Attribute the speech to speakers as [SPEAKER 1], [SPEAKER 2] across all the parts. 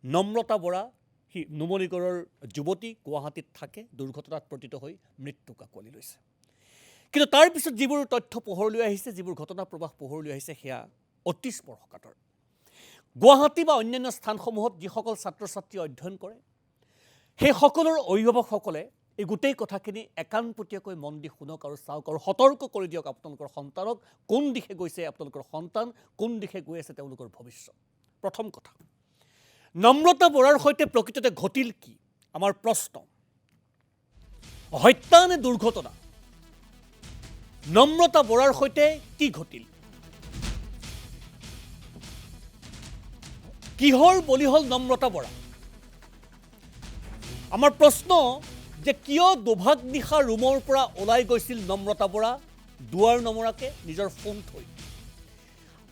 [SPEAKER 1] নম্ৰতা বৰা নুমলীগড়ৰ যুৱতী গুৱাহাটীত থাকে দুৰ্ঘটনাত পতিত হৈ মৃত্যু কাকলি লৈছে। কিন্তু তাৰ পিছত যিবোৰ তথ্য পোহৰলৈ আহিছে, যিবোৰ ঘটনা প্ৰবাহ পোহৰলৈ আহিছে, সেয়া অতি স্পৰ্শকাতৰ। গুৱাহাটী বা অন্যান্য স্থানসমূহত যিসকল ছাত্ৰ ছাত্ৰী অধ্যয়ন কৰে, সেই সকলৰ অভিভাৱকসকলে এই গোটেই কথাখিনি একাণপতীয়াকৈ মন দি শুনক আৰু চাওক আৰু সতৰ্ক কৰি দিয়ক আপোনালোকৰ সন্তানক, কোন দিশে গৈছে আপোনালোকৰ সন্তান, কোন দিশে গৈ আছে তেওঁলোকৰ ভৱিষ্যত। প্ৰথম কথা, নম্ৰতা বৰাৰ সৈতে প্ৰকৃততে ঘটিল কি? আমাৰ প্ৰশ্ন, হত্যা নে দুৰ্ঘটনা? নম্ৰতা বৰাৰ সৈতে কি ঘটিল? কিহৰ বলি হ'ল নম্ৰতা বৰা? আমাৰ প্ৰশ্ন যে কিয় দুভাগ নিশা ৰুমৰ পৰা ওলাই গৈছিল নম্ৰতা বৰা দুৱাৰ নমৰাকে নিজৰ ফোন থৈ?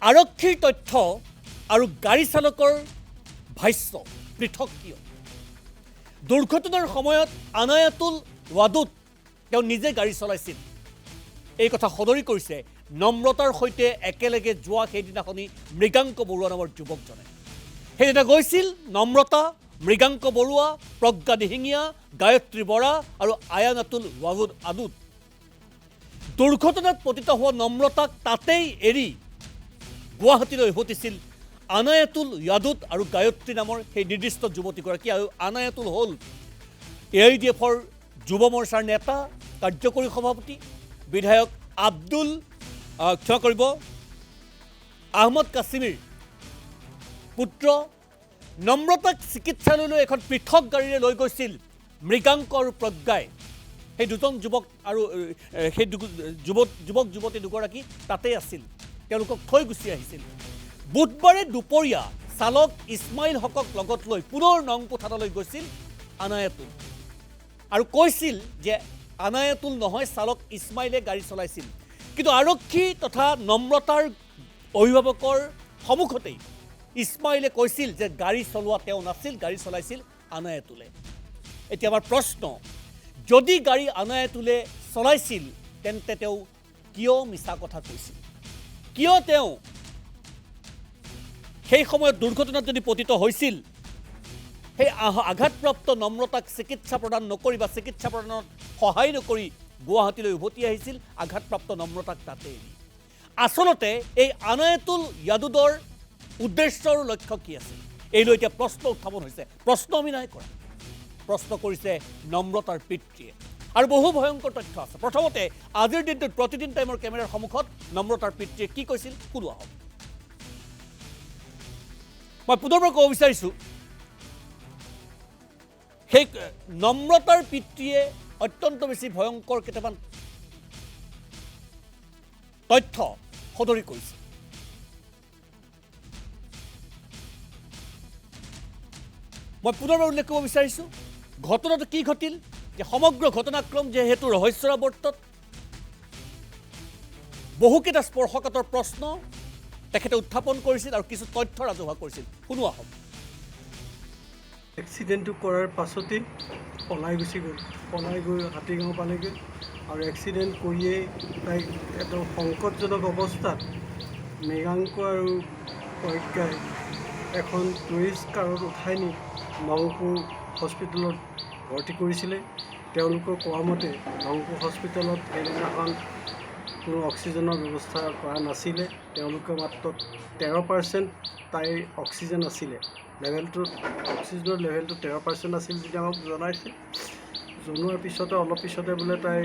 [SPEAKER 1] আৰক্ষীৰ তথ্য আৰু গাড়ী চালকৰ ভাষ্য পৃথক কিয়? দুৰ্ঘটনাৰ সময়ত আনায়াতুল ৱাদুদ তেওঁ নিজে গাড়ী চলাইছিল, এই কথা সদৰি কৰিছে নম্ৰতাৰ সৈতে একেলগে যোৱা সেইদিনাখনি মৃগাংক বৰুৱা নামৰ যুৱকজনে। সেইদিনা গৈছিল নম্ৰতা, মৃগাংক বৰুৱা, প্ৰজ্ঞা দিহিঙীয়া, গায়ত্ৰী বৰা আৰু আয়ানাতুল ৱাদুদ আদুদ। দুৰ্ঘটনাত পতিত হোৱা নম্ৰতাক তাতেই এৰি গুৱাহাটীলৈ উভতিছিল আনায়াতুল ৱাদুদ আৰু গায়ত্ৰী নামৰ সেই নিৰ্দিষ্ট যুৱতীগৰাকী। আৰু আনায়াতুল হ'ল AIDFৰ যুৱ মৰ্চাৰ নেতা, কাৰ্যকৰী সভাপতি, বিধায়ক আহমদ কাছিমিৰ পুত্ৰ। নম্ৰতাক চিকিৎসালয়লৈ এখন পৃথক গাড়ীৰে লৈ গৈছিল মৃগাংক আৰু প্ৰজ্ঞাই। সেই দুজন যুৱক আৰু সেই যুৱক যুৱতী দুগৰাকী তাতেই আছিল, তেওঁলোকক থৈ গুচি আহিছিল। বুধবাৰে দুপৰীয়া চালক ইছমাইল হকক লগত লৈ পুনৰ নংপু থানালৈ গৈছিল আনায়াতুল আৰু কৈছিল যে আনায়াতুল নহয়, চালক ইছমাইলে গাড়ী চলাইছিল। কিন্তু আৰক্ষী তথা নম্ৰতাৰ অভিভাৱকৰ সন্মুখতেই ইছমাইলে কৈছিল যে গাড়ী চলোৱা তেওঁ নাছিল, গাড়ী চলাইছিল আনায়াতুলে। এতিয়া আমাৰ প্ৰশ্ন, যদি গাড়ী আনায়াতুলে চলাইছিল তেন্তে তেওঁ কিয় মিছা কথা কৈছিল? কিয় তেওঁ সেই সময়ত দুৰ্ঘটনাত যদি পতিত হৈছিল, সেই আঘাতপ্ৰাপ্ত নম্ৰতাক চিকিৎসা প্ৰদান নকৰি বা চিকিৎসা প্ৰদানত সহায় নকৰি গুৱাহাটীলৈ উভতি আহিছিল আঘাতপ্ৰাপ্ত নম্ৰতাক তাতে এৰি? আচলতে এই আনায়াতুল ৱাদুদৰ উদ্দেশ্য আৰু লক্ষ্য কি আছিল, এইলৈ এতিয়া প্ৰশ্ন উত্থাপন হৈছে। প্ৰশ্ন আমি নাই কৰা, প্ৰশ্ন কৰিছে নম্ৰতাৰ পিতৃয়ে। আৰু বহু ভয়ংকৰ তথ্য আছে। প্ৰথমতে আজিৰ দিনটোত প্ৰতিদিন টাইমৰ কেমেৰাৰ সন্মুখত নম্ৰতাৰ পিতৃয়ে কি কৈছিল শুনোৱা হ'ব। মই পুনৰবাৰ ক'ব বিচাৰিছোঁ, সেই নম্ৰতাৰ পিতৃয়ে অত্যন্ত বেছি ভয়ংকৰ কেইটামান তথ্য সদৰি কৰিছে। মই পুনৰবাৰ উল্লেখ কৰিব বিচাৰিছোঁ, ঘটনাটো কি ঘটিল, যে সমগ্ৰ ঘটনাক্ৰম যিহেতু ৰহস্যৰাবৰ্তত, বহুকেইটা স্পৰ্শকাতৰ প্ৰশ্ন তেখেতে উত্থাপন কৰিছিল আৰু কিছু তথ্য ৰাজহুৱা কৰিছিল। শুনোৱা হ'ব।
[SPEAKER 2] এক্সিডেণ্টটো কৰাৰ পাছতেই পলাই গুচি গ'ল, পলাই গৈ হাতীগাঁও পালেগৈ আৰু এক্সিডেণ্ট কৰিয়েই তাইক এটা সংকটজনক অৱস্থাত মৃগাংক আৰু প্ৰজ্ঞাই এখন টুৰিষ্ট কাৰত উঠাই নি নংপু হস্পিটেলত ভৰ্তি কৰিছিলে। তেওঁলোকৰ কোৱা মতে নংপু হস্পিটেলত সেইদিনাখন কোনো অক্সিজেনৰ ব্যৱস্থা কৰা নাছিলে। তেওঁলোকে মাত্ৰ 13% তাইৰ অক্সিজেন আছিলে, অক্সিজেনৰ লেভেলটো 13% আছিল বুলি আমাক জনাইছে। জনোৱাৰ পিছতে অলপ পিছতে বোলে তাই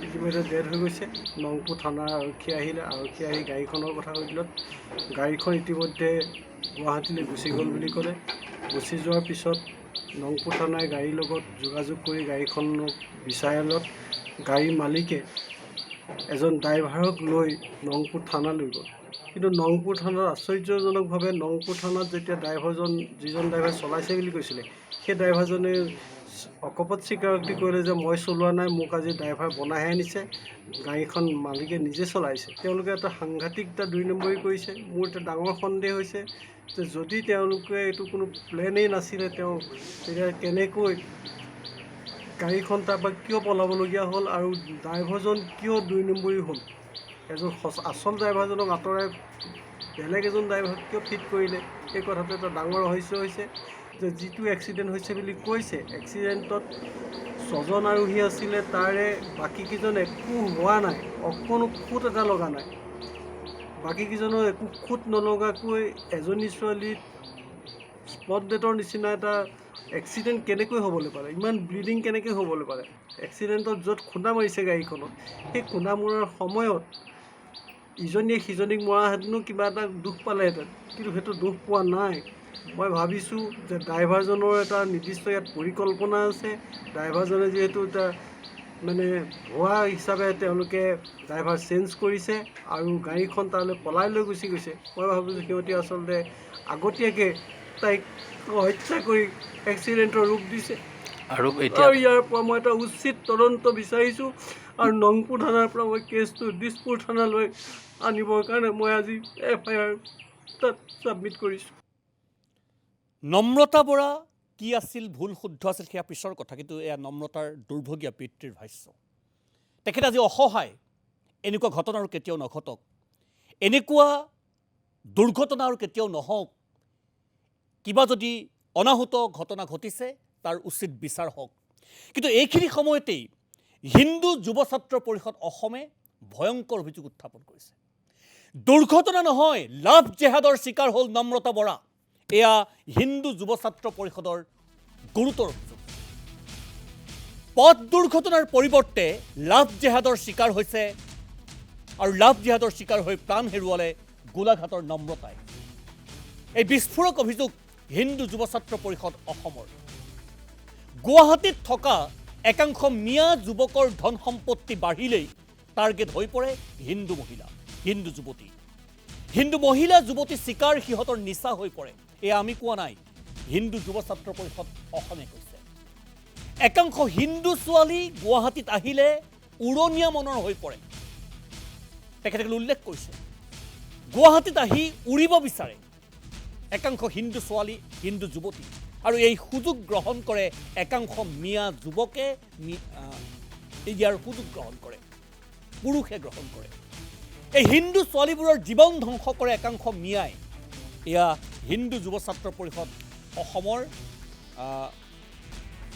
[SPEAKER 2] ইতিমধ্যে ডেড হৈ গৈছে। নংপু থানাৰ আৰক্ষী আহিলে, আৰক্ষী আহি গাড়ীখনৰ কথা সুধিলত গাড়ীখন ইতিমধ্যে গুৱাহাটীলৈ গুচি গ'ল বুলি ক'লে। গুচি যোৱাৰ পিছত নংপু থানাই গাড়ীৰ লগত যোগাযোগ কৰি গাড়ীখনক বিচাৰি লত গাড়ীৰ মালিকে এজন ড্ৰাইভাৰক লৈ নংপুৰ থানালৈ গ'ল। কিন্তু নংপুৰ থানাত আশ্চৰ্যজনকভাৱে নংপুৰ থানাত যেতিয়া যিজন ড্ৰাইভাৰ চলাইছে বুলি কৈছিলে, সেই ড্ৰাইভাৰজনে অকপট স্বীকাৰোক্তি কৰিলে যে মই চলোৱা নাই, মোক আজি ড্ৰাইভাৰ বনাইহে আনিছে, গাড়ীখন মালিকে নিজে চলাইছে। তেওঁলোকে এটা সাংঘাতিক এটা 2 নম্বৰী কৰিছে। মোৰ এটা ডাঙৰ সন্দেহ হৈছে যে যদি তেওঁলোকে এইটো কোনো প্লেনেই নাছিলে, তেতিয়া কেনেকৈ গাড়ীখন তাৰপৰা কিয় পলাবলগীয়া হ'ল আৰু ড্ৰাইভাৰজন কিয় 2 নম্বৰী হ'ল? এজন আচল ড্ৰাইভাৰজনক আঁতৰাই বেলেগ এজন ড্ৰাইভাৰক কিয় ফিট কৰিলে? এই কথাটো এটা ডাঙৰ ৰহস্য হৈছে যে যিটো এক্সিডেণ্ট হৈছে বুলি কৈছে, এক্সিডেণ্টত 6জন আৰোহী আছিলে, তাৰে বাকীকেইজন একো হোৱা নাই, অকণো খুঁত এটা লগা নাই। বাকীকেইজনৰ একো খুঁত নলগাকৈ এজনী ছোৱালী স্পট ডেটৰ নিচিনা এটা এক্সিডেণ্ট কেনেকৈ হ'বলৈ পাৰে, ইমান ব্লিডিং কেনেকৈ হ'বলৈ পাৰে। এক্সিডেণ্টত য'ত খুন্দা মাৰিছে গাড়ীখনত, সেই খুন্দা মৰাৰ সময়ত ইজনীয়ে সিজনীক মৰাহেঁতেনো কিবা এটা দুখ পালেহেঁতেন, কিন্তু সেইটো দুখ পোৱা নাই। মই ভাবিছোঁ যে ড্ৰাইভাৰজনৰ এটা নিৰ্দিষ্ট ইয়াত পৰিকল্পনা আছে। ড্ৰাইভাৰজনে যিহেতু এটা মানে ভুৱা হিচাপে তেওঁলোকে ড্ৰাইভাৰ চেঞ্জ কৰিছে আৰু গাড়ীখন তালৈ পলাই লৈ গুচি গৈছে। মই ভাবোঁ যে সিহঁতে আচলতে আগতীয়াকৈ তাইক হত্যা কৰি এক্সিডেণ্টৰ ৰূপ দিছে।
[SPEAKER 3] আৰু
[SPEAKER 2] ইয়াৰ পৰা মই এটা উচিত তদন্ত বিচাৰিছোঁ আৰু নংপুৰ থানাৰ পৰা মই কেছটো দিছপুৰ থানালৈ আনিবৰ কাৰণে মই আজি FIR তাত ছাবমিট কৰিছোঁ।
[SPEAKER 1] নম্ৰতা বৰা কি আছিল, ভুল শুদ্ধ আছিল সেয়া পিছৰ কথা, কিন্তু এয়া নম্ৰতাৰ দুৰ্ভগীয়া পিতৃৰ ভাষ্য। তেখেত আজি অসহায়, এনেকুৱা ঘটনা আৰু কেতিয়াও নঘটক, এনেকুৱা দুৰ্ঘটনা আৰু কেতিয়াও নহওক, কিবা যদি অনাহুত ঘটনা ঘটিছে তাৰ উচিত বিচাৰ হওক। কিন্তু এইখিনি সময়তেই হিন্দু যুৱ ছাত্ৰ পৰিষদ অসমে ভয়ংকৰ অভিযোগ উত্থাপন কৰিছে। দুৰ্ঘটনা নহয়, লাভ জেহাদৰ চিকাৰ হ'ল নম্ৰতা বৰা। এয়া হিন্দু যুৱ ছাত্ৰ পৰিষদৰ গুৰুতৰ অভিযোগ। পথ দুৰ্ঘটনাৰ পৰিৱৰ্তে লাভ জেহাদৰ চিকাৰ হৈছে আৰু লাভ জেহাদৰ চিকাৰ হৈ প্ৰাণ হেৰুৱালে গোলাঘাটৰ নম্ৰতাই। এই বিস্ফোৰক অভিযোগ হিন্দু যুৱ ছাত্ৰ পৰিষদ অসমৰ। গুৱাহাটীত থকা একাংশ মিয়া যুৱকৰ ধন সম্পত্তি বাঢ়িলেই টাৰ্গেট হৈ পৰে হিন্দু মহিলা, হিন্দু যুৱতী। হিন্দু মহিলা যুৱতী চিকাৰ সিহঁতৰ নিচা হৈ পৰে। এয়া আমি কোৱা নাই, হিন্দু যুৱ ছাত্ৰ পৰিষদ অসমে কৈছে। একাংশ হিন্দু ছোৱালী গুৱাহাটীত আহিলে উৰণীয়া মনৰ হৈ পৰে। তেখেতসকলে উল্লেখ কৰিছে, গুৱাহাটীত আহি উৰিব বিচাৰে একাংশ হিন্দু ছোৱালী, হিন্দু যুৱতী, আৰু এই সুযোগ গ্ৰহণ কৰে একাংশ মিয়া যুৱকে, ইয়াৰ সুযোগ গ্ৰহণ কৰে, পুৰুষে গ্ৰহণ কৰে। এই হিন্দু ছোৱালীবোৰৰ জীৱন ধ্বংস কৰে একাংশ মিয়াই। এয়া হিন্দু যুৱ ছাত্ৰ পৰিষদ অসমৰ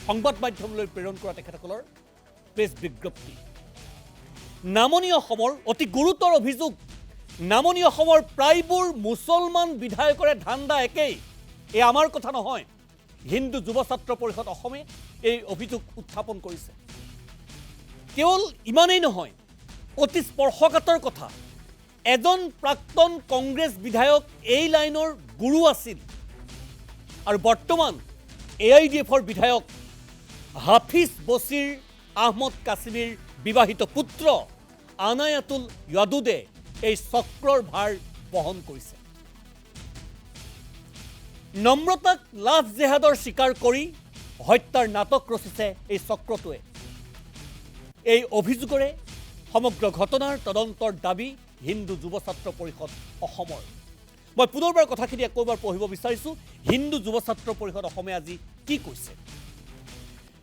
[SPEAKER 1] সংবাদ মাধ্যমলৈ প্ৰেৰণ কৰা তেখেতসকলৰ প্ৰেছ বিজ্ঞপ্তি। নামনি অসমৰ অতি গুৰুতৰ অভিযোগ, নামনি অসমৰ প্ৰায়বোৰ মুছলমান বিধায়কৰে ধান্দা একেই। এই আমাৰ কথা নহয়, হিন্দু যুৱ ছাত্ৰ পৰিষদ অসমে এই অভিযোগ উত্থাপন কৰিছে। কেৱল ইমানেই নহয়, অতি স্পৰ্শকাতৰ কথা, এজন প্ৰাক্তন কংগ্ৰেছ বিধায়ক এই লাইনৰ গুৰু আছিল আৰু বৰ্তমান AIDFৰ বিধায়ক হাফিজ বছিৰ আহমদ কাছিমিৰ বিবাহিত পুত্ৰ আনায়াতুল য়াদুদে এই চক্ৰৰ ভাৰ বহন কৰিছে। নম্ৰতাক লাভ জেহাদৰ চিকাৰ কৰি হত্যাৰ নাটক ৰচিছে এই চক্ৰটোৱে। এই অভিযোগৰে সমগ্ৰ ঘটনাৰ তদন্তৰ দাবী হিন্দু যুৱ ছাত্ৰ পৰিষদ অসমৰ। মই পুনৰবাৰ কথাখিনি একবাৰ পঢ়িব বিচাৰিছোঁ, হিন্দু যুৱ ছাত্ৰ পৰিষদ অসমে আজি কি কৈছে।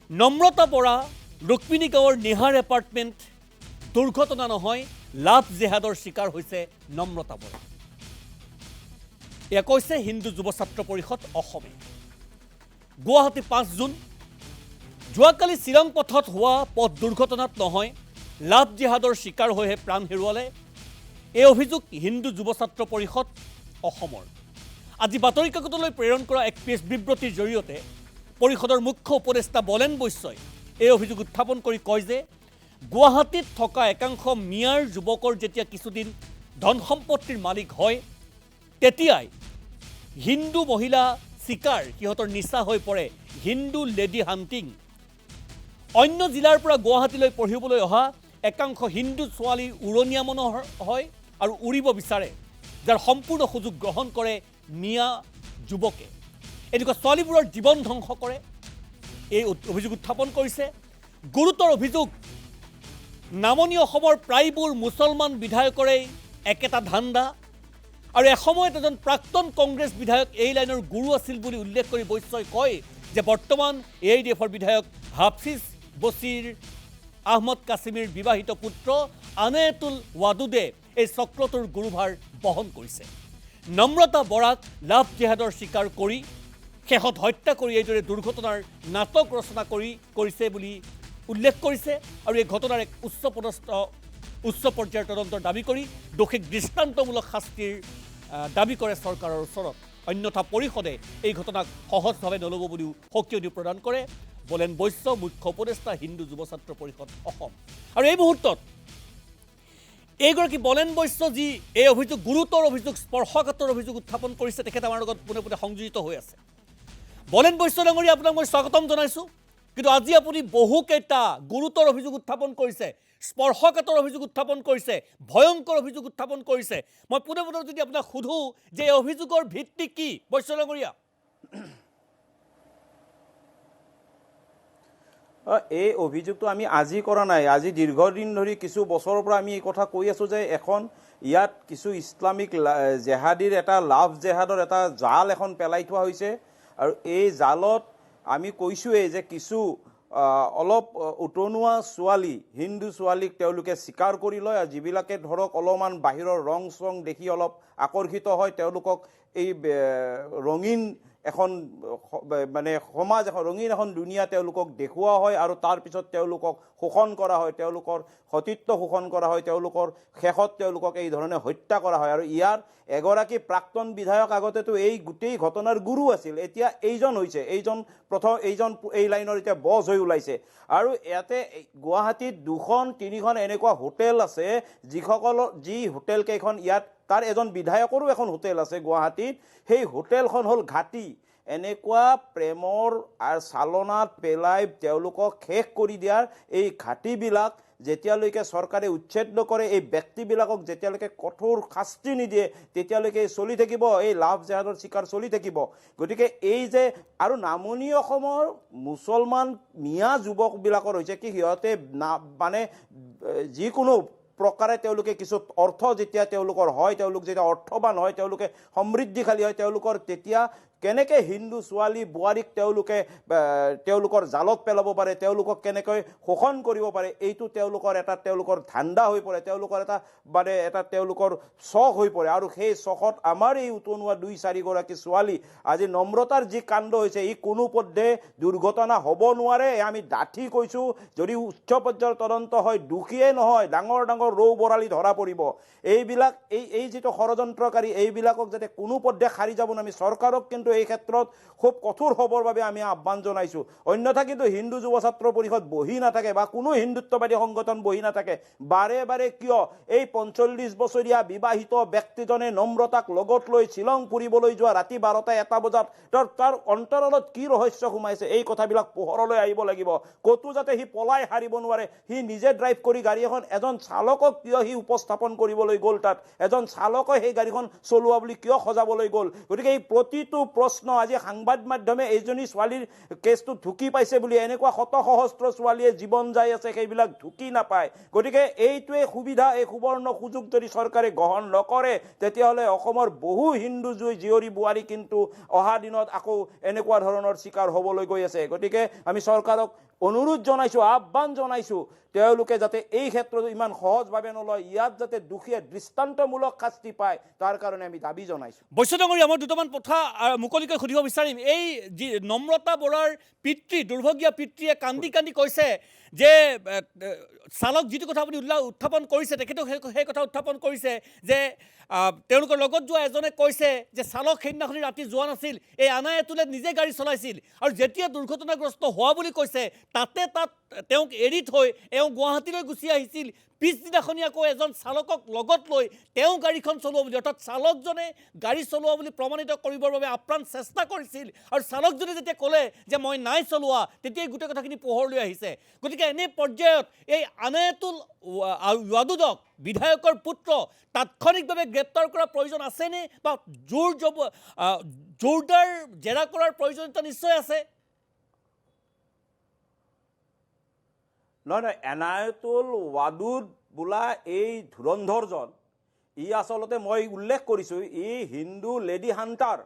[SPEAKER 1] নম্ৰতা বৰা ৰুক্মিণী গাঁৱৰ নিহাৰ এপাৰ্টমেণ্ট দুৰ্ঘটনা নহয়, লাভ জেহাদৰ চিকাৰ হৈছে নম্ৰতা বৰা। এয়া কৈছে হিন্দু যুৱ ছাত্ৰ পৰিষদ অসমে। গুৱাহাটী 5 জুন, যোৱাকালি চিৰাং পথত হোৱা পথ দুৰ্ঘটনাত নহয়, লাভ জেহাদৰ চিকাৰ হৈহে প্ৰাণ হেৰুৱালে। এই অভিযোগ হিন্দু যুৱ ছাত্ৰ পৰিষদ অসমৰ। আজি বাতৰি কাকতলৈ প্ৰেৰণ কৰা এক প্ৰেছ বিবৃতিৰ জৰিয়তে পৰিষদৰ মুখ্য উপদেষ্টা বলেন বৈশ্যই এই অভিযোগ উত্থাপন কৰি কয় যে গুৱাহাটীত থকা একাংশ মিয়াৰ যুৱকৰ যেতিয়া কিছুদিন ধন সম্পত্তিৰ মালিক হয়, তেতিয়াই হিন্দু মহিলা চিকাৰ সিহঁতৰ নিচা হৈ পৰে, হিন্দু লেডি হাণ্টিং। অন্য জিলাৰ পৰা গুৱাহাটীলৈ পঢ়িবলৈ অহা একাংশ হিন্দু ছোৱালী উৰণীয়া মনৰ হয় আৰু উৰিব বিচাৰে, যাৰ সম্পূৰ্ণ সুযোগ গ্ৰহণ কৰে মিয়া যুৱকে। এনেকুৱা ছোৱালীবোৰৰ জীৱন ধ্বংস কৰে, এই অভিযোগ উত্থাপন কৰিছে। গুৰুতৰ অভিযোগ, নামনি অসমৰ প্ৰায়বোৰ মুছলমান বিধায়কৰে একেটা ধান্দা আৰু এসময়ত এজন প্ৰাক্তন কংগ্ৰেছ বিধায়ক এই লাইনৰ গুৰু আছিল বুলি উল্লেখ কৰি বৈশ্যই কয় যে বৰ্তমান AIDFৰ বিধায়ক হাফিজ বছিৰ আহমদ কাছিমিৰ বিবাহিত পুত্ৰ আনায়াতুল য়াদুদে এই চক্ৰটোৰ গুৰুভাৰ বহন কৰিছে। নম্ৰতা বৰাক লাভ জেহাদৰ স্বীকাৰ কৰি শেষত হত্যা কৰি এইদৰে দুৰ্ঘটনাৰ নাটক ৰচনা কৰিছে বুলি উল্লেখ কৰিছে আৰু এই ঘটনাৰ এক উচ্চ পৰ্যায়ৰ তদন্তৰ দাবী কৰি দোষীক দৃষ্টান্তমূলক শাস্তিৰ দাবী কৰে চৰকাৰৰ ওচৰত। অন্যথা পৰিষদে এই ঘটনাক সহজভাৱে নল'ব বুলিও সকিয়নি প্ৰদান কৰে বলেন বৈশ্য মুখ্য উপদেষ্টা হিন্দু যুৱ ছাত্ৰ পৰিষদ অসম। আৰু এই মুহূৰ্তত এইগৰাকী বলেন বৈশ্য যি এই অভিযোগ গুৰুতৰ অভিযোগ স্পৰ্শকাতৰ অভিযোগ উত্থাপন কৰিছে তেখেত আমাৰ লগত পোনে পোনে সংযোজিত হৈ আছে। বলেন বৈশ্য ডাঙৰীয়া, আপোনাক মই স্বাগতম জনাইছোঁ। কিন্তু আজি আপুনি বহুকেইটা গুৰুতৰ অভিযোগ উত্থাপন কৰিছে, স্পৰ্শকাতৰ অভিযোগ উত্থাপন কৰিছে, ভয়ংকৰ অভিযোগ উত্থাপন কৰিছে। মই পোনে পোনে যদি আপোনাক সোধোঁ যে এই অভিযোগৰ ভিত্তি কি বৈশ্য ডাঙৰীয়া?
[SPEAKER 3] এই অভিযোগটো আমি আজি কৰা নাই, আজি দীৰ্ঘদিন ধৰি কিছু বছৰৰ পৰা আমি এই কথা কৈ আছোঁ যে এখন ইয়াত কিছু ইছলামিক জেহাদীৰ এটা লাভ জেহাদৰ এটা জাল এখন পেলাই থোৱা হৈছে। আৰু এই জালত আমি কৈছোঁৱেই যে কিছু অলপ উতনুৱা ছোৱালী, হিন্দু ছোৱালীক তেওঁলোকে স্বীকাৰ কৰি লয় আৰু যিবিলাকে ধৰক অলপমান বাহিৰৰ ৰং চং দেখি অলপ আকৰ্ষিত হয় তেওঁলোকক এই ৰঙীন এখন মানে সমাজ এখন ৰঙীন এখন দুনিয়া তেওঁলোকক দেখুওৱা হয় আৰু তাৰপিছত তেওঁলোকক শোষণ কৰা হয়, তেওঁলোকৰ সতীত্ব শোষণ কৰা হয়, তেওঁলোকৰ শেষত তেওঁলোকক এই ধৰণে হত্যা কৰা হয়। আৰু ইয়াৰ এগৰাকী প্ৰাক্তন বিধায়ক আগতেতো এই গোটেই ঘটনাৰ গুৰু আছিল, এতিয়া এইজন হৈছে, এইজন এই লাইনৰ এতিয়া বছ হৈ ওলাইছে। আৰু ইয়াতে গুৱাহাটীত 2-3খন এনেকুৱা হোটেল আছে যি হোটেলকেইখন ইয়াত তাৰ এজন বিধায়কৰো এখন হোটেল আছে গুৱাহাটীত, সেই হোটেলখন হ'ল ঘাটি। এনেকুৱা প্ৰেমৰ আৰু চালনাত পেলাই তেওঁলোকক শেষ কৰি দিয়াৰ এই ঘাটিবিলাক যেতিয়ালৈকে চৰকাৰে উচ্ছেদ নকৰে, এই ব্যক্তিবিলাকক যেতিয়ালৈকে কঠোৰ শাস্তি নিদিয়ে তেতিয়ালৈকে চলি থাকিব, এই লাভ জেহাদৰ চিকাৰ চলি থাকিব। গতিকে এই যে আৰু নামনি অসমৰ মুছলমান মিয়া যুৱকবিলাকৰ হৈছে কি সিহঁতে মানে যিকোনো প্ৰকাৰে তেওঁলোকে কিছু অৰ্থ যেতিয়া তেওঁলোকৰ হয়, তেওঁলোক যেতিয়া অৰ্থৱান হয়, তেওঁলোকে সমৃদ্ধিশালী হয়, তেওঁলোকৰ তেতিয়া কেনেকৈ হিন্দু ছোৱালী বোৱাৰীক তেওঁলোকৰ জালত পেলাব পাৰে, তেওঁলোকক কেনেকৈ শোষণ কৰিব পাৰে, এইটো তেওঁলোকৰ ধান্দা হৈ পৰে, তেওঁলোকৰ চখ হৈ পৰে। আৰু সেই চখত আমাৰ এই উতনুৱা 2-4গৰাকী ছোৱালী আজি নম্ৰতাৰ যি কাণ্ড হৈছে ই কোনোপধ্যে দুৰ্ঘটনা হ'ব নোৱাৰে, আমি ডাঠি কৈছোঁ। যদি উচ্চ পৰ্যায়ৰ তদন্ত হয়, দোষীয়ে নহয়, ডাঙৰ ডাঙৰ ৰৌ বৰালি ধৰা পৰিব। এইবিলাক এই যিটো ষড়যন্ত্ৰকাৰী এইবিলাকক যাতে কোনোপধ্যে সাৰি যাব আমি চৰকাৰক কিন্তু এই ক্ষেত্ৰত খুব কঠোৰ হ'বৰ বাবে আমি আহ্বান জনাইছোঁ। অন্যথা কিন্তু হিন্দু যুৱ ছাত্ৰ পৰিষদ বহি নাথাকে বা কোনো হিন্দুত্ববাদী সংগঠন বহি নাথাকে। বাৰে বাৰে কিয় এই 45 বছৰীয়া বিবাহিত ব্যক্তিজনে নম্ৰতাক লগত লৈ শ্বিলং ফুৰিবলৈ যোৱা ৰাতি 12টা-1টা বজাত তাৰ অন্তৰালত কি ৰহস্য সোমাইছে এই কথাবিলাক পোহৰলৈ আহিব লাগিব। ক'তো যাতে সি পলাই হাৰিব নোৱাৰে, সি নিজে ড্ৰাইভ কৰি গাড়ী এখন এজন চালকক কিয় সি উপস্থাপন কৰিবলৈ গ'ল, তাত এজন চালকে সেই গাড়ীখন চলোৱা বুলি কিয় সজাবলৈ গ'ল। গতিকে এই প্ৰতিটো প্ৰশ্ন আজি সাংবাদ মাধ্যমে এইজনী ছোৱালীৰ কেছটো ঢুকি পাইছে বুলি এনেকুৱা শত সহস্ৰ ছোৱালীয়ে জীৱন যাই আছে সেইবিলাক ঢুকি নাপায়। গতিকে এইটোৱে সুবিধা, এই সুবৰ্ণ সুযোগ যদি চৰকাৰে গ্ৰহণ নকৰে তেতিয়াহ'লে অসমৰ বহু হিন্দু জীয়ৰী বোৱাৰী কিন্তু অহা দিনত আকৌ এনেকুৱা ধৰণৰ চিকাৰ হ'বলৈ গৈ আছে। গতিকে আমি চৰকাৰক অনুৰোধ জনাইছোঁ, আহ্বান জনাইছোঁ, তেওঁলোকে যাতে এই ক্ষেত্ৰত ইমান সহজভাৱে নলয়, ইয়াত যাতে দোষীয়ে দৃষ্টান্তমূলক শাস্তি পায় তাৰ কাৰণে আমি দাবী জনাইছোঁ।
[SPEAKER 1] বৈশ্য ডাঙৰীয়া, মই দুটামান কথা মুকলিকৈ সুধিব বিচাৰিম। এই যি নম্ৰতা বৰাৰ পিতৃ, দুৰ্ভগীয়া পিতৃয়ে কান্দি কান্দি কৈছে যে চালক যিটো কথা আপুনি উত্থাপন কৰিছে তেখেতেও সেই কথা উত্থাপন কৰিছে যে তেওঁলোকৰ লগত যোৱা এজনে কৈছে যে চালক সেইদিনাখনি ৰাতি যোৱা নাছিল, এই আনায়েতুলে নিজে গাড়ী চলাইছিল আৰু যেতিয়া দুৰ্ঘটনাগ্ৰস্ত হোৱা বুলি কৈছে তাত তেওঁক এৰি থৈ এওঁ গুৱাহাটীলৈ গুচি আহিছিল। পিছদিনাখনি আকৌ এজন চালকক লগত লৈ তেওঁ গাড়ীখন চলোৱা বুলি, অৰ্থাৎ চালকজনে গাড়ী চলোৱা বুলি প্ৰমাণিত কৰিবৰ বাবে আপ্ৰাণ চেষ্টা কৰিছিল আৰু চালকজনে যেতিয়া ক'লে যে মই নাই চলোৱা তেতিয়াই গোটেই কথাখিনি পোহৰলৈ আহিছে। গতিকে এনে পৰ্যায়ত এই আনায়েতুল ৱাদুদক, বিধায়কৰ পুত্ৰ, তাৎক্ষণিকভাৱে গ্ৰেপ্তাৰ কৰাৰ প্ৰয়োজন আছেনে বা জোৰদাৰ জেৰা কৰাৰ প্ৰয়োজনীয়তা নিশ্চয় আছে?
[SPEAKER 3] নহয়, এনায়েতুল ৱাদুদ বোলা এই ধুৰন্ধৰজন ই আচলতে মই উল্লেখ কৰিছোঁ ই হিন্দু লেডি হাণ্টাৰ।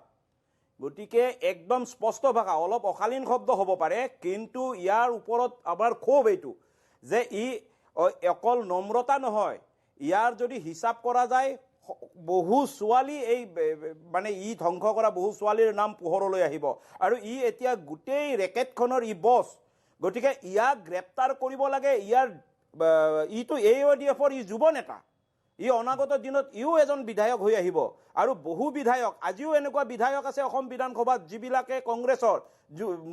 [SPEAKER 3] গতিকে একদম স্পষ্ট ভাষা, অলপ অশালীন শব্দ হ'ব পাৰে কিন্তু ইয়াৰ ওপৰত আমাৰ ক্ষোভ এইটো যে ই অকল নম্ৰতা নহয়, ইয়াৰ যদি হিচাপ কৰা যায় বহু ছোৱালী এই মানে ই ধ্বংস কৰা বহু ছোৱালীৰ নাম পোহৰলৈ আহিব আৰু ই এতিয়া গোটেই ৰেকেটখনৰ ই বছ গতিকে ইয়াক গ্ৰেপ্তাৰ কৰিব লাগে ইয়াৰ ইটো AODF-ৰ ই যুৱ নেতা ই অনাগত দিনত ইও এজন বিধায়ক হৈ আহিব আৰু বহু বিধায়ক আজিও এনেকুৱা বিধায়ক আছে অসম বিধানসভাত যিবিলাকে কংগ্ৰেছৰ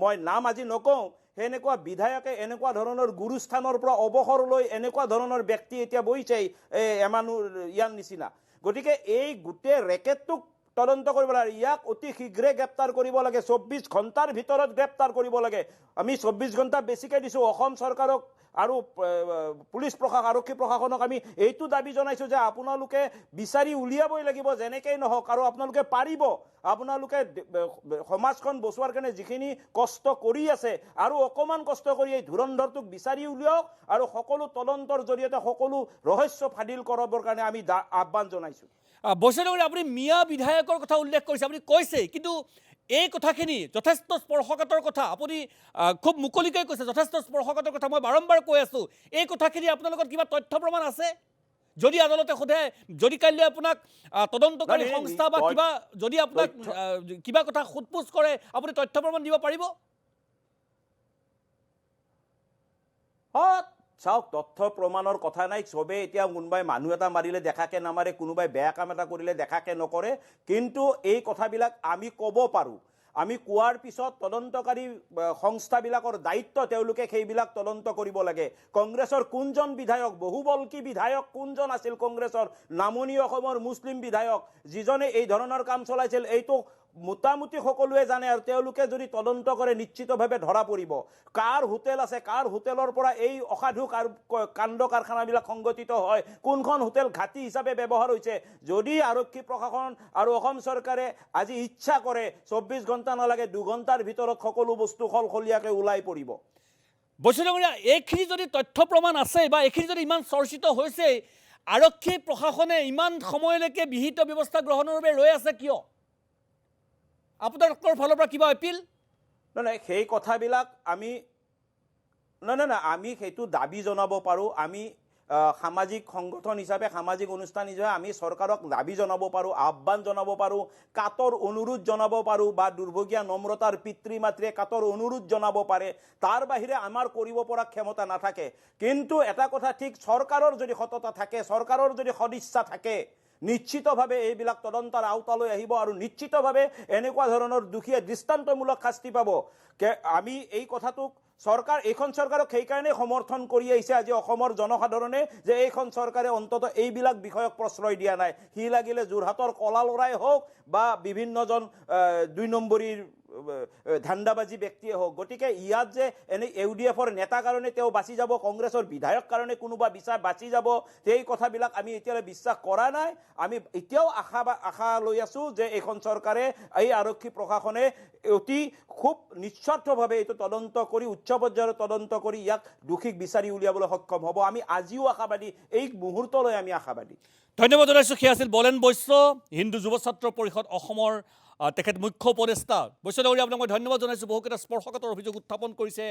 [SPEAKER 3] মই নাম আজি নকওঁ সেনেকুৱা বিধায়কে এনেকুৱা ধৰণৰ গুৰুস্থানৰ পৰা অৱসৰ লৈ এনেকুৱা ধৰণৰ ব্যক্তি এতিয়া বহিছে ইয়াৰ নিচিনা গতিকে এই গোটেই ৰেকেটটোক তদন্ত কৰিব লাগে ইয়াক অতি শীঘ্ৰে গ্ৰেপ্তাৰ কৰিব লাগে 24 ঘণ্টাৰ ভিতৰত গ্ৰেপ্তাৰ কৰিব লাগে আমি 24 ঘণ্টা বেছিকৈ দিছোঁ অসম চৰকাৰক আৰু পুলিচ প্ৰশাসন আৰক্ষী প্ৰশাসনক আমি এইটো দাবী জনাইছোঁ যে আপোনালোকে বিচাৰি উলিয়াবই লাগিব যেনেকৈ নহওক আৰু আপোনালোকে পাৰিব আপোনালোকে সমাজখন বচোৱাৰ কাৰণে যিখিনি কষ্ট কৰি আছে আৰু অকণমান কষ্ট কৰি এই ধুৰন্ধৰটোক বিচাৰি উলিয়াওক আৰু সকলো তদন্তৰ জৰিয়তে সকলো ৰহস্য ফাদিল কৰাবৰ কাৰণে আমি আহ্বান জনাইছোঁ
[SPEAKER 1] বৈষ্ণৱ আপুনি মিয়া বিধায়কৰ কথা উল্লেখ কৰিছে আপুনি কৈছে কিন্তু এই কথাখিনি যথেষ্ট স্পৰ্শকাতৰ কথা আপুনি খুব মুকলিকৈ কৈছে যথেষ্ট স্পৰ্শকাতৰ কথা মই বাৰম্বাৰ কৈ আছোঁ এই কথাখিনি আপোনাৰ লগত কিবা তথ্য প্ৰমাণ আছে যদি আদালতে সোধে যদি কাইলৈ আপোনাক তদন্তকাৰী সংস্থা বা কিবা যদি আপোনাক কিবা কথা সোধপোছ কৰে আপুনি তথ্য প্ৰমাণ দিব পাৰিব
[SPEAKER 3] চাওক তথ্য প্ৰমাণৰ কথা নাই চবে এতিয়া কোনোবাই মানুহ এটা মাৰিলে দেখাকে নামাৰে কোনোবাই বেয়া কাম এটা কৰিলে দেখাকে নকৰে কিন্তু এই কথাবিলাক আমি ক'ব পাৰোঁ আমি কোৱাৰ পিছত তদন্তকাৰী সংস্থাবিলাকৰ দায়িত্ব তেওঁলোকে সেইবিলাক তদন্ত কৰিব লাগে কংগ্ৰেছৰ কোনজন বিধায়ক বহুবল্কী বিধায়ক কোনজন আছিল কংগ্ৰেছৰ নামনি অসমৰ মুছলিম বিধায়ক যিজনে এই ধৰণৰ কাম চলাইছিল এইটো মোটামুটি সকলোৱে জানে আৰু তেওঁলোকে যদি তদন্ত কৰে নিশ্চিতভাৱে ধৰা পৰিব কাৰ হোটেল আছে কাৰ হোটেলৰ পৰা এই অসাধু কাণ্ড কাৰখানাবিলাক সংগঠিত হয় কোনখন হোটেল ঘাটি হিচাপে ব্যৱহাৰ হৈছে যদি আৰক্ষী প্ৰশাসন আৰু অসম চৰকাৰে আজি ইচ্ছা কৰে 24 ঘণ্টা নালাগে 2 ঘণ্টাৰ ভিতৰত সকলো বস্তু খলখলীয়াকৈ ওলাই পৰিব
[SPEAKER 1] বৈষ্ণৱ এইখিনি যদি তথ্য প্ৰমাণ আছে বা এইখিনি যদি ইমান চৰ্চিত হৈছে আৰক্ষী প্ৰশাসনে ইমান সময়লৈকে বিহিত ব্যৱস্থা গ্ৰহণৰ বাবে ৰৈ আছে কিয় আপোনালোকৰ ফালৰ পৰা কিবা এপিল
[SPEAKER 3] নাই সেই কথাবিলাক আমি নাই আমি সেইটো দাবী জনাব পাৰোঁ আমি সামাজিক সংগঠন হিচাপে সামাজিক অনুষ্ঠান হিচাপে আমি চৰকাৰক দাবী জনাব পাৰোঁ আহ্বান জনাব পাৰোঁ কাতৰ অনুৰোধ জনাব পাৰোঁ বা দুৰ্ভগীয়া নম্ৰতাৰ পিতৃ মাতৃয়ে কাতৰ অনুৰোধ জনাব পাৰে তাৰ বাহিৰে আমাৰ কৰিব পৰা ক্ষমতা নাথাকে কিন্তু এটা কথা ঠিক চৰকাৰৰ যদি সততা থাকে চৰকাৰৰ যদি সদিচ্ছা থাকে নিশ্চিতভাৱে এইবিলাক তদন্তৰ আওতালৈ আহিব আৰু নিশ্চিতভাৱে এনেকুৱা ধৰণৰ দুখীয়া দৃষ্টান্তমূলক শাস্তি পাব আমি এই কথাটোক চৰকাৰ এইখন চৰকাৰক সেইকাৰণে সমৰ্থন কৰি আহিছে আজি অসমৰ জনসাধাৰণে যে এইখন চৰকাৰে অন্তত এইবিলাক বিষয়ক প্ৰশ্ৰয় দিয়া নাই সি লাগিলে যোৰহাটৰ কলা লৰাই হওক বা বিভিন্নজন 2 নম্বৰীৰ ধান্দাবাজি ব্যক্তিয়ে হওক গতিকে ইয়াত যে এনে AODF-ৰ নেতা কাৰণে তেওঁ বাচি যাব কংগ্ৰেছৰ বিধায়ক কাৰণে কোনোবা বাচি যাব সেই কথাবিলাক আমি এতিয়ালৈ বিশ্বাস কৰা নাই আমি এতিয়াও আশা লৈ আছোঁ যে এইখন চৰকাৰে এই আৰক্ষী প্ৰশাসনে অতি খুব নিস্বাৰ্থভাৱে এইটো তদন্ত কৰি উচ্চ পৰ্যায়ৰ তদন্ত কৰি ইয়াক দোষীক বিচাৰি উলিয়াবলৈ সক্ষম হ'ব আমি আজিও আশাবাদী এই মুহূৰ্তলৈ আমি আশাবাদী
[SPEAKER 1] ধন্যবাদ জনাইছোঁ সেয়া আছিল বলেন বৈশ্য হিন্দু যুৱ ছাত্ৰ পৰিষদ অসমৰ তেখেত মুখ্য উপদেষ্টা বৈশ্য ডাঙৰীয়া আপোনাক মই ধন্যবাদ জনাইছোঁ বহুকেইটা স্পৰ্শকাতৰ অভিযোগ উত্থাপন কৰিছে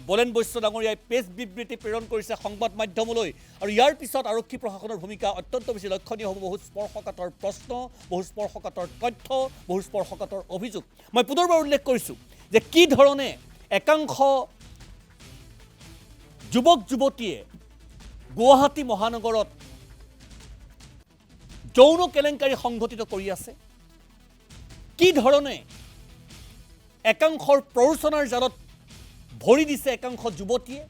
[SPEAKER 1] বলেন বৈশ্য ডাঙৰীয়াই প্ৰেছ বিবৃতি প্ৰেৰণ কৰিছে সংবাদ মাধ্যমলৈ আৰু ইয়াৰ পিছত আৰক্ষী প্ৰশাসনৰ ভূমিকা অত্যন্ত বেছি লক্ষণীয় হ'ব বহুত স্পৰ্শকাতৰ প্ৰশ্ন বহু স্পৰ্শকাতৰ তথ্য বহু স্পৰ্শকাতৰ অভিযোগ মই পুনৰবাৰ উল্লেখ কৰিছোঁ যে কি ধৰণে একাংশ যুৱক যুৱতীয়ে গুৱাহাটী মহানগৰত যৌন কেলেংকাৰী সংঘটিত কৰি আছে কি ধৰণে একাংশৰ প্ৰৰোচনাৰ জালত ভৰি দিছে একাংশ যুৱতীয়ে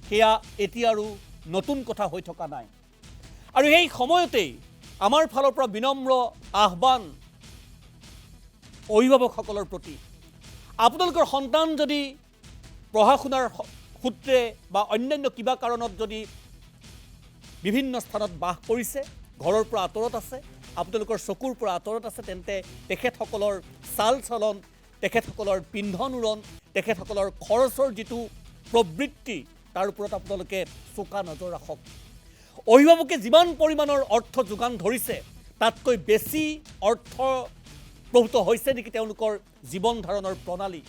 [SPEAKER 1] সেয়া এতিয়া আৰু নতুন কথা হৈ থকা নাই আৰু এই সময়তেই আমাৰ ফালৰ পৰা বিনম্ৰ আহ্বান অভিভাৱকসকলৰ প্ৰতি আপোনালোকৰ সন্তান যদি পঢ়া শুনাৰ সূত্ৰে বা অন্যান্য কিবা কাৰণত যদি বিভিন্ন স্থানত বাস কৰিছে ঘৰৰ পৰা আঁতৰত আছে আপোনালোকৰ চকুৰ পৰা আঁতৰত আছে তেন্তে তেখেতসকলৰ চাল চলন তেখেতসকলৰ পিন্ধন উৰণ তেখেতসকলৰ খৰচৰ যিটো প্ৰবৃত্তি তাৰ ওপৰত আপোনালোকে চোকা নজৰ ৰাখক অভিভাৱকে যিমান পৰিমাণৰ অৰ্থ যোগান ধৰিছে তাতকৈ বেছি অৰ্থ প্ৰভূত হৈছে নেকি তেওঁলোকৰ জীৱন ধাৰণৰ প্ৰণালী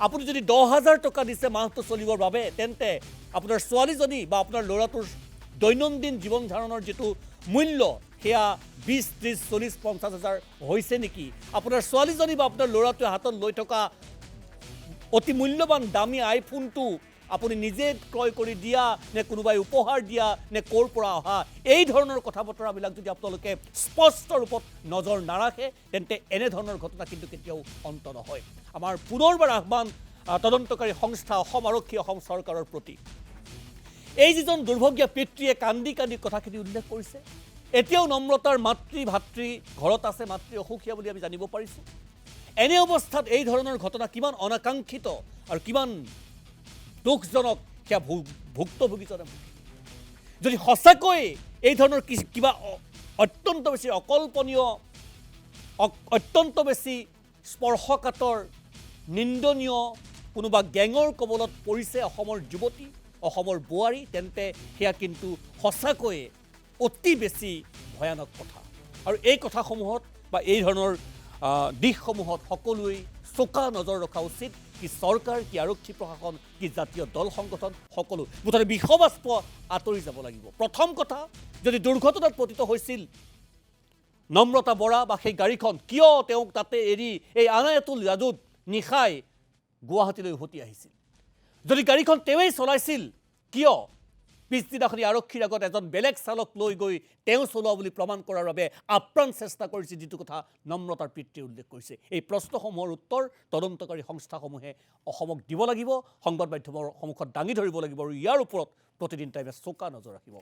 [SPEAKER 1] আপুনি যদি 10,000 টকা দিছে মাহটো চলিবৰ বাবে তেন্তে আপোনাৰ ছোৱালীজনী বা আপোনাৰ ল'ৰাটোৰ দৈনন্দিন জীৱন ধাৰণৰ যিটো মূল্য সেয়া 20, 30, 40, 50 হাজাৰ হৈছে নেকি? আপোনাৰ ছোৱালীজনী বা আপোনাৰ ল'ৰাটোৱে হাতত লৈ থকা অতি মূল্যৱান দামী আইফোনটো আপুনি নিজে ক্ৰয় কৰি দিয়া নে কোনোবাই উপহাৰ দিয়া নে ক'ৰ পৰা অহা, এই ধৰণৰ কথা বতৰাবিলাক যদি আপোনালোকে স্পষ্ট ৰূপত নজৰ নাৰাখে তেন্তে এনেধৰণৰ ঘটনা কিন্তু কেতিয়াও অন্ত নহয়। আমাৰ পুনৰবাৰ আহ্বান তদন্তকাৰী সংস্থা অসম আৰক্ষী, অসম চৰকাৰৰ প্ৰতি। এই যিজন দুৰ্ভগীয়া পিতৃয়ে কান্দি কান্দি কথাখিনি উল্লেখ কৰিছে, এতিয়াও নম্ৰতাৰ ভাতৃ ঘৰত আছে, মাতৃ অসুখীয়া বুলি আমি জানিব পাৰিছোঁ। এনে অৱস্থাত এই ধৰণৰ ঘটনা কিমান অনাকাংক্ষিত আৰু কিমান দুখজনক সেয়া ভুক্তভোগীজনে যদি সঁচাকৈ এই ধৰণৰ কিবা অত্যন্ত বেছি অকল্পনীয়, অত্যন্ত বেছি স্পৰ্শকাতৰ, নিন্দনীয় কোনোবা গেঙৰ কবলত পৰিছে অসমৰ যুৱতী, অসমৰ বোৱাৰী, তেন্তে সেয়া কিন্তু সঁচাকৈয়ে অতি বেছি ভয়ানক কথা। আৰু এই কথাসমূহত বা এই ধৰণৰ দিশসমূহত সকলোৱে চোকা নজৰ ৰখা উচিত। কি চৰকাৰ, কি আৰক্ষী প্ৰশাসন, কি জাতীয় দল সংগঠন, সকলো মুঠতে বিষবাস্প আঁতৰি যাব লাগিব। প্ৰথম কথা, যদি দুৰ্ঘটনাত পতিত হৈছিল নম্ৰতা বৰা বা সেই গাড়ীখন, কিয় তেওঁক তাতে এৰি এই আনায়াতুল যাদুত নিশাই গুৱাহাটীলৈ উভতি আহিছিল? যদি গাড়ীখন তেওঁৱেই চলাইছিল, কিয় পিছদিনাখনি আৰক্ষীৰ আগত এজন বেলেগ চালক লৈ গৈ তেওঁ চলোৱা বুলি প্ৰমাণ কৰাৰ বাবে আপ্ৰাণ চেষ্টা কৰিছে, যিটো কথা নম্ৰতাৰ পিতৃয়ে উল্লেখ কৰিছে? এই প্ৰশ্নসমূহৰ উত্তৰ তদন্তকাৰী সংস্থাসমূহে অসমক দিব লাগিব, সংবাদ মাধ্যমৰ সন্মুখত দাঙি ধৰিব লাগিব আৰু ইয়াৰ ওপৰত প্ৰতিদিন টাইমে চোকা নজৰ ৰাখিব।